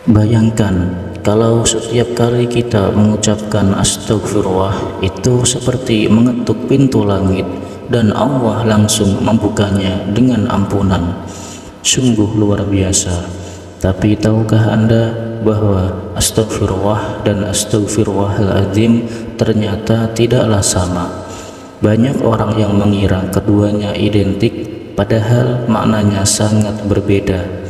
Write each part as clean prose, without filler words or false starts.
Bayangkan kalau setiap kali kita mengucapkan astagfirullah itu seperti mengetuk pintu langit dan Allah langsung membukanya dengan ampunan. Sungguh luar biasa. Tapi tahukah Anda bahwa astagfirullah dan astagfirullahaladzim ternyata tidaklah sama? Banyak orang yang mengira keduanya identik, padahal maknanya sangat berbeda.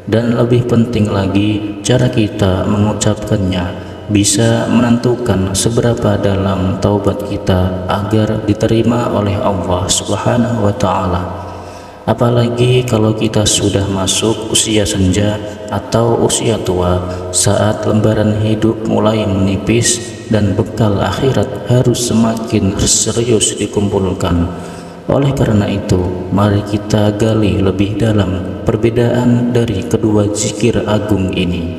Dan lebih penting lagi, cara kita mengucapkannya bisa menentukan seberapa dalam taubat kita agar diterima oleh Allah Subhanahu wa Ta'ala. Apalagi kalau kita sudah masuk usia senja atau usia tua, saat lembaran hidup mulai menipis dan bekal akhirat harus semakin serius dikumpulkan. Oleh karena itu, mari kita gali lebih dalam perbedaan dari kedua zikir agung ini.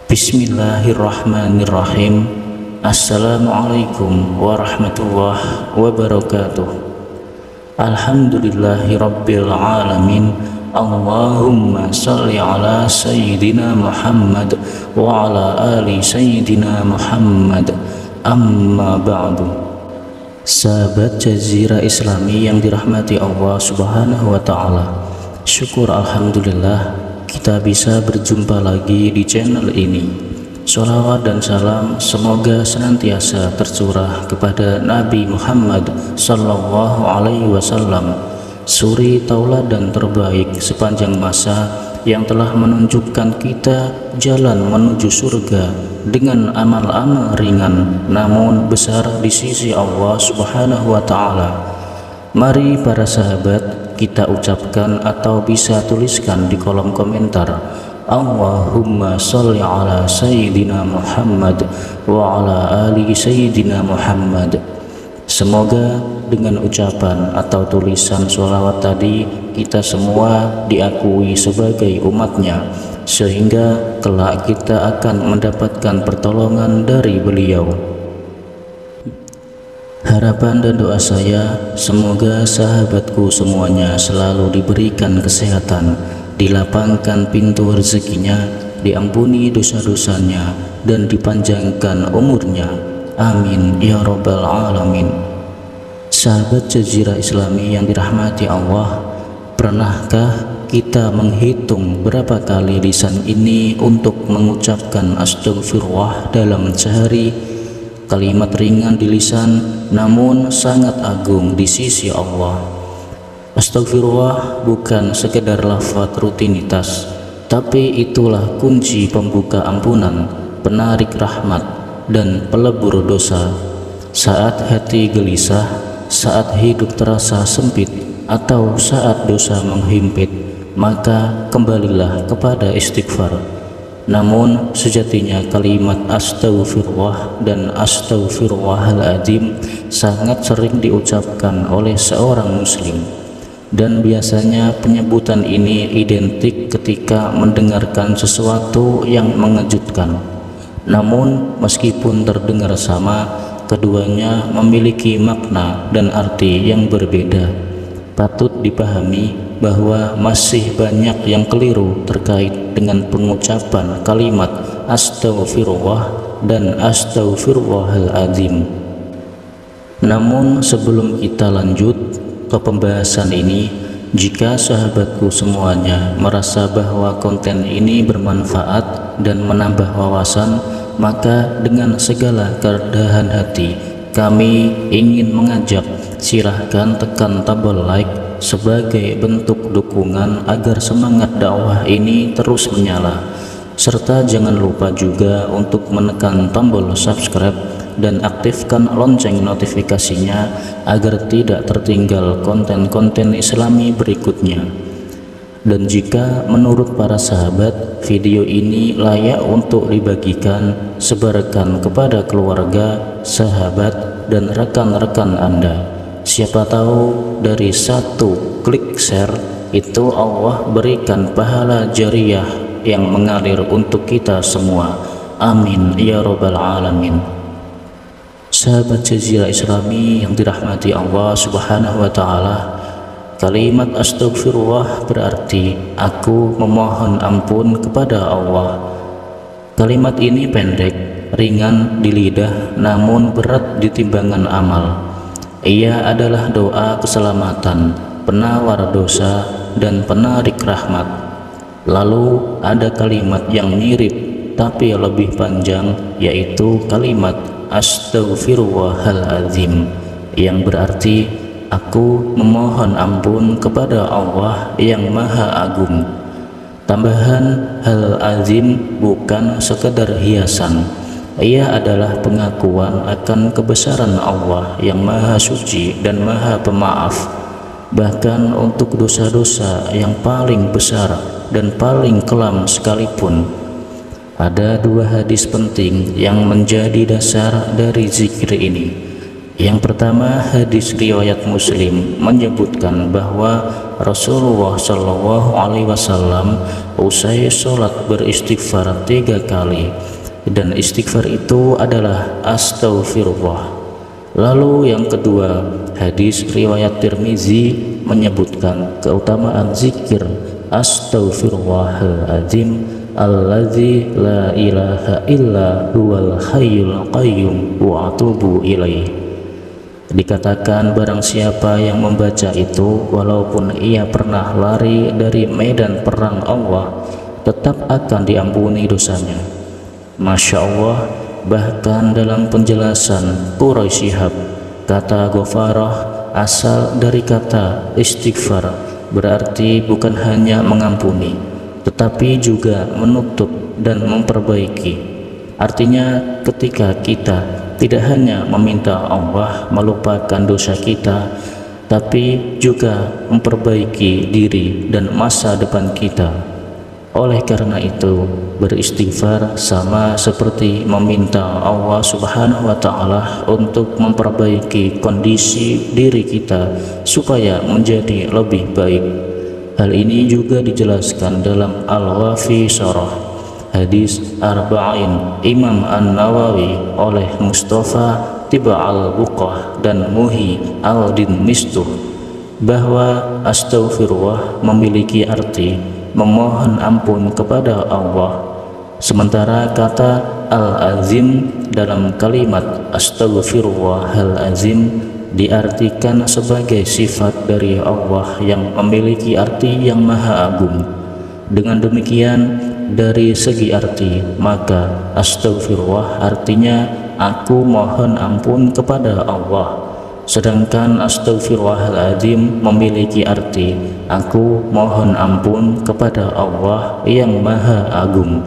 Bismillahirrahmanirrahim. Assalamualaikum warahmatullahi wabarakatuh. Alhamdulillahirabbil alamin. Allahumma salli ala sayyidina Muhammad wa ala ali sayyidina Muhammad. Amma ba'du. Sahabat Jazirah Islami yang dirahmati Allah Subhanahu wa Ta'ala, syukur alhamdulillah kita bisa berjumpa lagi di channel ini. Sholawat dan salam semoga senantiasa tercurah kepada Nabi Muhammad Sallallahu Alaihi Wasallam, suri tauladan terbaik sepanjang masa yang telah menunjukkan kita jalan menuju surga dengan amal-amal ringan namun besar di sisi Allah Subhanahu wa Ta'ala. Mari para sahabat kita ucapkan atau bisa tuliskan di kolom komentar, Allahumma sholli ala sayyidina Muhammad wa ala ali sayyidina Muhammad. Semoga dengan ucapan atau tulisan sholawat tadi kita semua diakui sebagai umatnya, sehingga kelak kita akan mendapatkan pertolongan dari beliau. Harapan dan doa saya semoga sahabatku semuanya selalu diberikan kesehatan, dilapangkan pintu rezekinya, diampuni dosa-dosanya, dan dipanjangkan umurnya. Amin ya rabbal alamin. Sahabat Jazirah Islami yang dirahmati Allah, pernahkah kita menghitung berapa kali lisan ini untuk mengucapkan astagfirullah dalam sehari? Kalimat ringan di lisan namun sangat agung di sisi Allah. Astagfirullah bukan sekedar lafaz rutinitas, tapi itulah kunci pembuka ampunan, penarik rahmat, dan pelebur dosa. Saat hati gelisah, saat hidup terasa sempit, atau saat dosa menghimpit, maka kembalilah kepada istighfar. Namun sejatinya kalimat astagfirullah dan astagfirullahaladzim sangat sering diucapkan oleh seorang muslim, dan biasanya penyebutan ini identik ketika mendengarkan sesuatu yang mengejutkan. Namun meskipun terdengar sama, keduanya memiliki makna dan arti yang berbeda. Patut dipahami bahwa masih banyak yang keliru terkait dengan pengucapan kalimat astagfirullah dan astagfirullahaladzim. Namun sebelum kita lanjut ke pembahasan ini, jika sahabatku semuanya merasa bahwa konten ini bermanfaat dan menambah wawasan, maka dengan segala kerendahan hati kami ingin mengajak, silahkan tekan tombol like sebagai bentuk dukungan agar semangat dakwah ini terus menyala, serta jangan lupa juga untuk menekan tombol subscribe dan aktifkan lonceng notifikasinya agar tidak tertinggal konten-konten Islami berikutnya. Dan jika menurut para sahabat video ini layak untuk dibagikan, sebarkan kepada keluarga, sahabat, dan rekan-rekan Anda. Siapa tahu dari satu klik share itu Allah berikan pahala jariah yang mengalir untuk kita semua. Amin ya rabbal alamin. Sahabat Jazirah Islami yang dirahmati Allah Subhanahu wa Ta'ala, Kalimat astagfirullah berarti aku memohon ampun kepada Allah. Kalimat ini pendek, ringan di lidah, namun berat di timbangan amal. Ia adalah doa keselamatan, penawar dosa, dan penarik rahmat. Lalu ada kalimat yang mirip tapi lebih panjang, yaitu kalimat astaghfirullahaladzim, yang berarti aku memohon ampun kepada Allah yang Maha Agung. Tambahan hal azim bukan sekedar hiasan. Ia adalah pengakuan akan kebesaran Allah yang Maha Suci dan Maha Pemaaf. Bahkan untuk dosa-dosa yang paling besar dan paling kelam sekalipun. Ada dua hadis penting yang menjadi dasar dari zikir ini. Yang pertama, hadis riwayat Muslim menyebutkan bahwa Rasulullah Shallallahu Alaihi Wasallam usai sholat beristighfar 3 kali, dan istighfar itu adalah astaghfirullah. Lalu yang kedua, hadis riwayat Tirmizi menyebutkan keutamaan zikir astaghfirullahaladzim alladzi la ilaha illa huwal hayyul qayyum wa atubu ilaih. Dikatakan barang siapa yang membaca itu, walaupun ia pernah lari dari medan perang Allah, tetap akan diampuni dosanya. Masya Allah. Bahkan dalam penjelasan Quraisy Shihab, kata ghafarah asal dari kata istighfar, berarti bukan hanya mengampuni, tetapi juga menutup dan memperbaiki. Artinya ketika kita tidak hanya meminta Allah melupakan dosa kita, tapi juga memperbaiki diri dan masa depan kita. Oleh karena itu, beristighfar sama seperti meminta Allah Subhanahu wa Ta'ala untuk memperbaiki kondisi diri kita supaya menjadi lebih baik. Hal ini juga dijelaskan dalam Al-Wafi Syarah Hadis Arba'in Imam An-Nawawi oleh Mustafa Tiba Al-Buqah dan Muhi Al-Din Mistuh, bahwa astaghfirullah memiliki arti memohon ampun kepada Allah, sementara kata al-azim dalam kalimat astaghfirullahalazim diartikan sebagai sifat dari Allah yang memiliki arti yang maha agung. Dengan demikian, dari segi arti, maka astaghfirullah artinya aku mohon ampun kepada Allah, sedangkan astaghfirullahaladzim memiliki arti aku mohon ampun kepada Allah yang maha agung.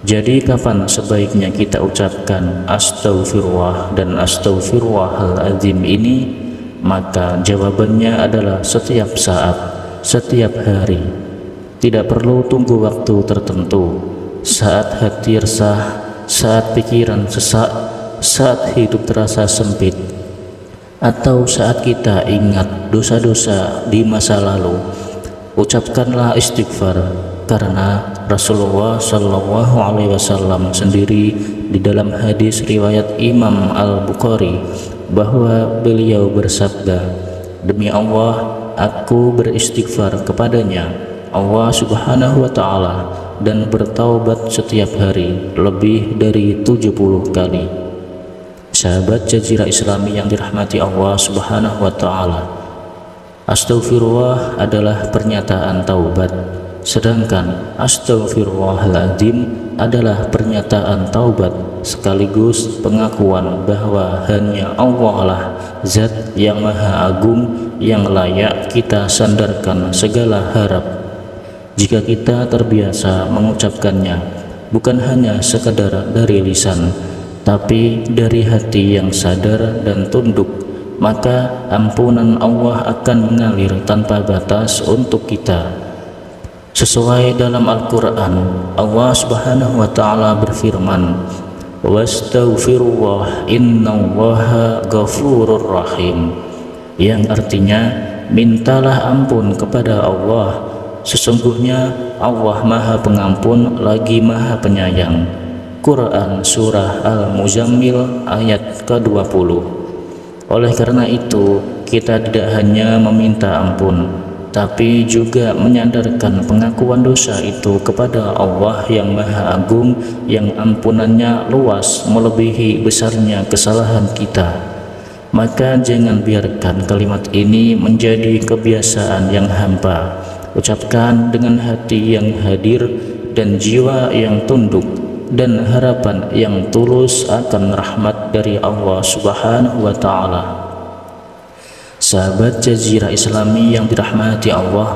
Jadi kapan sebaiknya kita ucapkan astaghfirullah dan astaghfirullahaladzim ini? Maka jawabannya adalah setiap saat, setiap hari. Tidak perlu tunggu waktu tertentu. Saat hati resah, saat pikiran sesak, saat hidup terasa sempit, atau saat kita ingat dosa-dosa di masa lalu, ucapkanlah istighfar, karena Rasulullah Shallallahu Alaihi Wasallam sendiri di dalam hadis riwayat Imam Al-Bukhari bahwa beliau bersabda, demi Allah, aku beristighfar kepadanya Allah Subhanahu wa Ta'ala dan bertaubat setiap hari lebih dari 70 kali. Sahabat Jazirah Islami yang dirahmati Allah Subhanahu wa Ta'ala, astaghfirullah adalah pernyataan taubat, sedangkan astaghfirullahaladzim adalah pernyataan taubat sekaligus pengakuan bahwa hanya Allah lah zat yang maha agung yang layak kita sandarkan segala harap. Jika kita terbiasa mengucapkannya, bukan hanya sekadar dari lisan, tapi dari hati yang sadar dan tunduk, maka ampunan Allah akan mengalir tanpa batas untuk kita. Sesuai dalam Al-Quran, Allah Subhanahu wa Ta'ala berfirman, wastaghfirullah innallaha ghafurur rahim, yang artinya mintalah ampun kepada Allah, sesungguhnya Allah maha pengampun lagi maha penyayang. Quran Surah Al-Muzammil ayat ke-20. Oleh karena itu, kita tidak hanya meminta ampun, tapi juga menyandarkan pengakuan dosa itu kepada Allah yang Maha Agung, yang ampunannya luas melebihi besarnya kesalahan kita. Maka jangan biarkan kalimat ini menjadi kebiasaan yang hampa. Ucapkan dengan hati yang hadir dan jiwa yang tunduk dan harapan yang tulus akan rahmat dari Allah Subhanahu wa Ta'ala. Sahabat Jazirah Islami yang dirahmati Allah,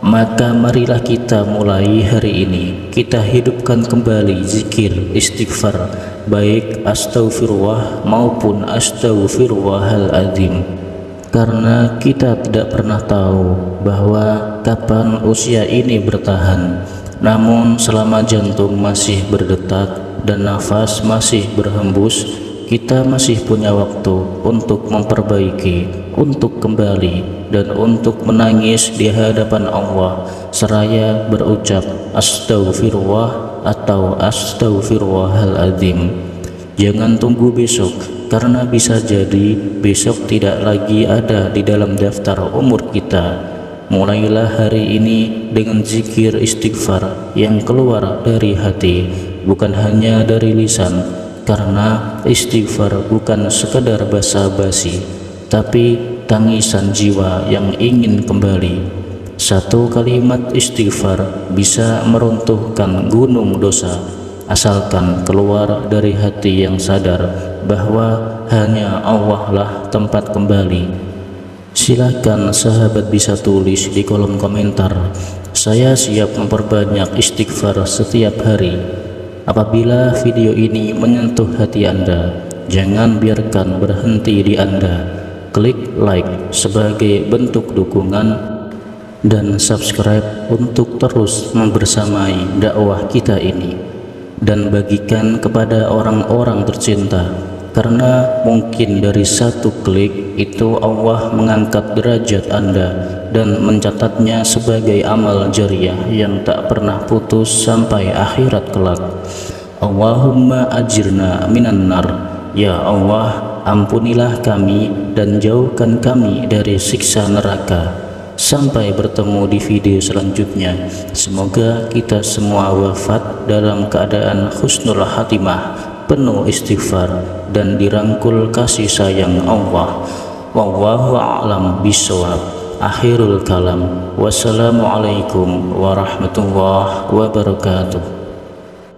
maka marilah kita mulai hari ini kita hidupkan kembali zikir istighfar, baik astaghfirullah maupun astaghfirullahaladzim, karena kita tidak pernah tahu bahwa kapan usia ini bertahan. Namun selama jantung masih berdetak dan nafas masih berhembus, kita masih punya waktu untuk memperbaiki, untuk kembali, dan untuk menangis di hadapan Allah seraya berucap astaghfirullah atau astaghfirullahaladzim. Jangan tunggu besok, karena bisa jadi besok tidak lagi ada di dalam daftar umur kita. Mulailah hari ini dengan zikir istighfar yang keluar dari hati, bukan hanya dari lisan, karena istighfar bukan sekadar basa-basi, tapi tangisan jiwa yang ingin kembali. Satu kalimat istighfar bisa meruntuhkan gunung dosa, asalkan keluar dari hati yang sadar bahwa hanya Allah lah tempat kembali. Silakan sahabat bisa tulis di kolom komentar, saya siap memperbanyak istighfar setiap hari. Apabila video ini menyentuh hati Anda, jangan biarkan berhenti di Anda. Klik like sebagai bentuk dukungan dan subscribe untuk terus membersamai dakwah kita ini, dan bagikan kepada orang-orang tercinta. Karena mungkin dari satu klik itu Allah mengangkat derajat Anda dan mencatatnya sebagai amal jariah yang tak pernah putus sampai akhirat kelak. Allahumma ajirna minan nar. Ya Allah, ampunilah kami dan jauhkan kami dari siksa neraka. Sampai bertemu di video selanjutnya. Semoga kita semua wafat dalam keadaan husnul khatimah, penuh istighfar dan dirangkul kasih sayang Allah. Wallahu a'lam bishawab. Akhirul kalam. Wassalamualaikum warahmatullahi wabarakatuh.